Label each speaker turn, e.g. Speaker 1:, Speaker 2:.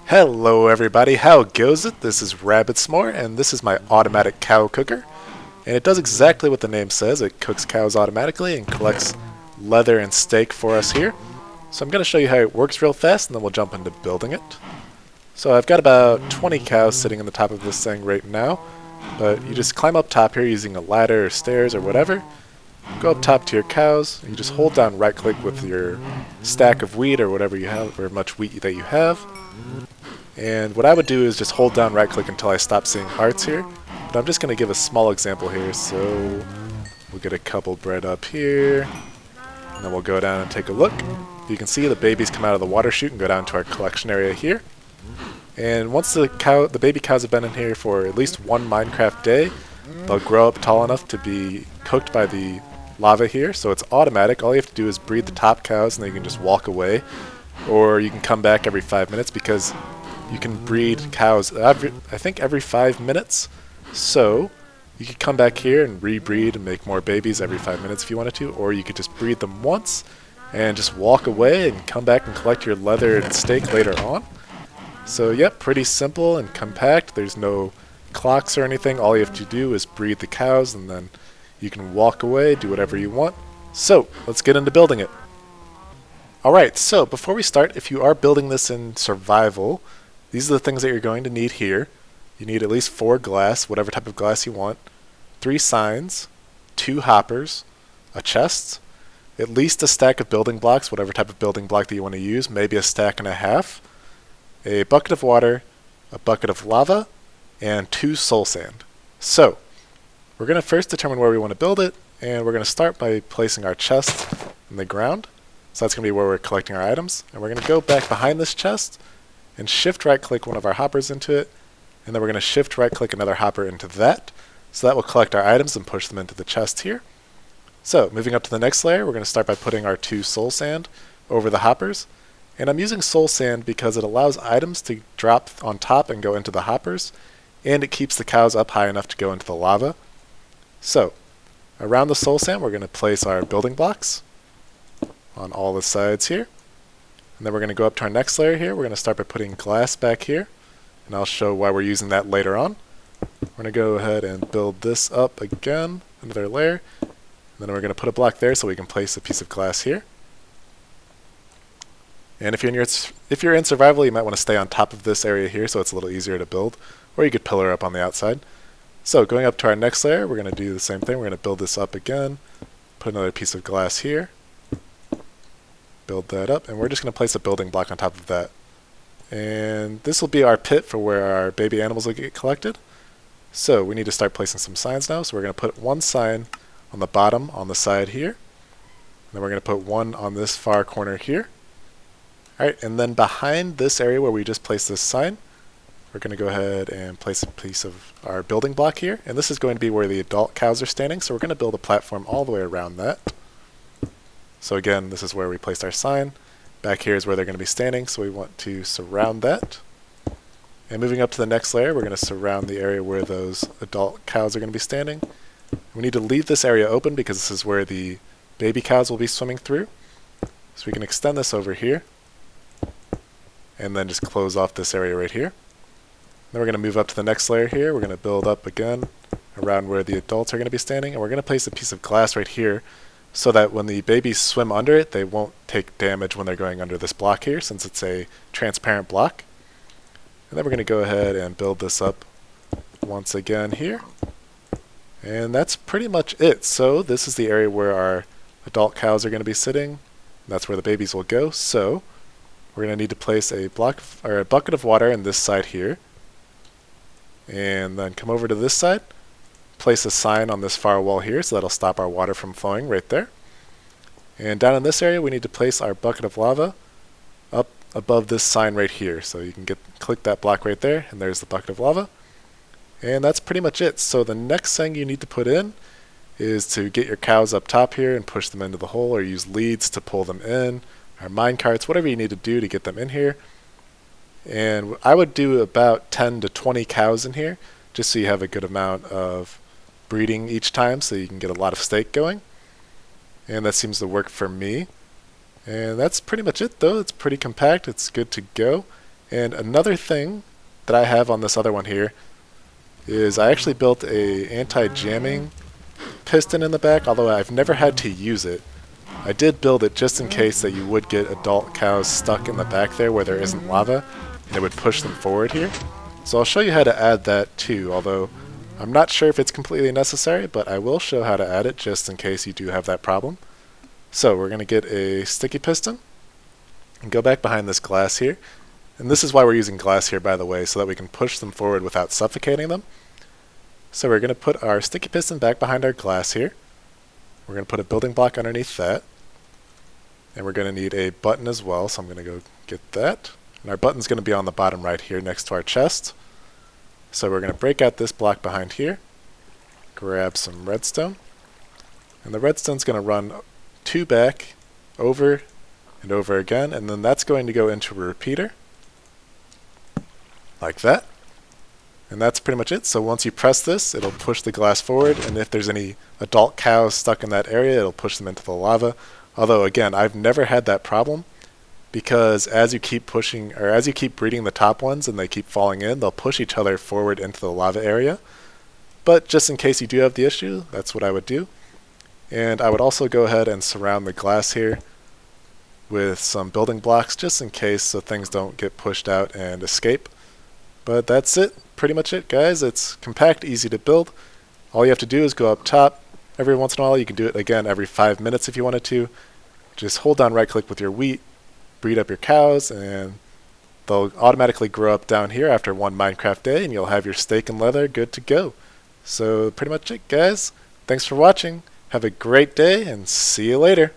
Speaker 1: Hello everybody, how goes it? This is Rabbitsmore, and this is my automatic cow cooker. And it does exactly what the name says. It cooks cows automatically and collects leather and steak for us here. So I'm going to show you how it works real fast, and then we'll jump into building it. So I've got about 20 cows sitting on the top of this thing right now. But you just climb up top here using a ladder or stairs or whatever. Go up top to your cows, and you just hold down right click with your stack of wheat or whatever you have, or much wheat that you have. And what I would do is just hold down right click until I stop seeing hearts here. But I'm just going to give a small example here. So we'll get a couple bred up here. And then we'll go down and take a look. You can see the babies come out of the water chute and go down to our collection area here. And once the baby cows have been in here for at least one Minecraft day, they'll grow up tall enough to be cooked by the lava here. So it's automatic. All you have to do is breed the top cows and then you can just walk away. Or you can come back every 5 minutes because you can breed cows, I think, every 5 minutes. So you could come back here and rebreed and make more babies every 5 minutes if you wanted to. Or you could just breed them once and just walk away and come back and collect your leather and steak later on. So yep, pretty simple and compact. There's no clocks or anything. All you have to do is breed the cows and then you can walk away, do whatever you want. So let's get into building it. Alright, so before we start, if you are building this in survival, these are the things that you're going to need here. You need at least 4 glass, whatever type of glass you want, 3 signs, 2 hoppers, a chest, at least a stack of building blocks, whatever type of building block that you want to use, maybe a stack and a half, a bucket of water, a bucket of lava, and 2 soul sand. So, we're going to first determine where we want to build it, and we're going to start by placing our chest in the ground. So that's going to be where we're collecting our items. And we're going to go back behind this chest and shift right click one of our hoppers into it. And then we're going to shift right click another hopper into that. So that will collect our items and push them into the chest here. So moving up to the next layer, we're going to start by putting our 2 soul sand over the hoppers. And I'm using soul sand because it allows items to drop on top and go into the hoppers. And it keeps the cows up high enough to go into the lava. So around the soul sand, we're going to place our building blocks on all the sides here. And then we're going to go up to our next layer here. We're going to start by putting glass back here. And I'll show why we're using that later on. We're going to go ahead and build this up again, another layer. And then we're going to put a block there so we can place a piece of glass here. And if you're in survival, you might want to stay on top of this area here so it's a little easier to build. Or you could pillar up on the outside. So going up to our next layer, we're going to do the same thing. We're going to build this up again. Put another piece of glass here. Build that up, and we're just going to place a building block on top of that. And this will be our pit for where our baby animals will get collected. So we need to start placing some signs now. So we're going to put 1 sign on the bottom on the side here. And then we're going to put 1 on this far corner here. Alright, and then behind this area where we just placed this sign, we're going to go ahead and place a piece of our building block here. And this is going to be where the adult cows are standing. So we're going to build a platform all the way around that. So again, this is where we placed our sign. Back here is where they're going to be standing, so we want to surround that. And moving up to the next layer, we're going to surround the area where those adult cows are going to be standing. We need to leave this area open because this is where the baby cows will be swimming through. So we can extend this over here. And then just close off this area right here. Then we're going to move up to the next layer here. We're going to build up again around where the adults are going to be standing. And we're going to place a piece of glass right here, so that when the babies swim under it, they won't take damage when they're going under this block here, since it's a transparent block. And then we're going to go ahead and build this up once again here. And that's pretty much it. So this is the area where our adult cows are going to be sitting. That's where the babies will go. So we're going to need to place a bucket of water in this side here. And then come over to this side. Place a sign on this far wall here so that'll stop our water from flowing right there. And down in this area we need to place our bucket of lava up above this sign right here. So you can click that block right there, and there's the bucket of lava. And that's pretty much it. So the next thing you need to put in is to get your cows up top here and push them into the hole, or use leads to pull them in, or mine carts, whatever you need to do to get them in here. And I would do about 10 to 20 cows in here, just so you have a good amount of breeding each time, so you can get a lot of steak going. And that seems to work for me. And that's pretty much it, though. It's pretty compact. It's good to go. And another thing that I have on this other one here is I actually built a anti-jamming piston in the back, although I've never had to use it. I did build it just in case that you would get adult cows stuck in the back there where there isn't lava, and it would push them forward here. So I'll show you how to add that too, although I'm not sure if it's completely necessary, but I will show how to add it just in case you do have that problem. So we're going to get a sticky piston and go back behind this glass here. And this is why we're using glass here, by the way, so that we can push them forward without suffocating them. So we're going to put our sticky piston back behind our glass here. We're going to put a building block underneath that. And we're going to need a button as well, so I'm going to go get that. And our button's going to be on the bottom right here next to our chest. So we're going to break out this block behind here, grab some redstone, and the redstone's going to run 2 back, over and over again, and then that's going to go into a repeater, like that. And that's pretty much it. So once you press this, it'll push the glass forward, and if there's any adult cows stuck in that area, it'll push them into the lava. Although again, I've never had that problem, because as you keep pushing, or as you keep breeding the top ones and they keep falling in, they'll push each other forward into the lava area. But just in case you do have the issue, that's what I would do. And I would also go ahead and surround the glass here with some building blocks just in case, so things don't get pushed out and escape. But that's it, pretty much it, guys. It's compact, easy to build. All you have to do is go up top. Every once in a while, you can do it again every 5 minutes if you wanted to. Just hold down right click with your wheat, breed up your cows, and they'll automatically grow up down here after 1 Minecraft day, and you'll have your steak and leather good to go. So pretty much it, guys. Thanks for watching. Have a great day, and see you later.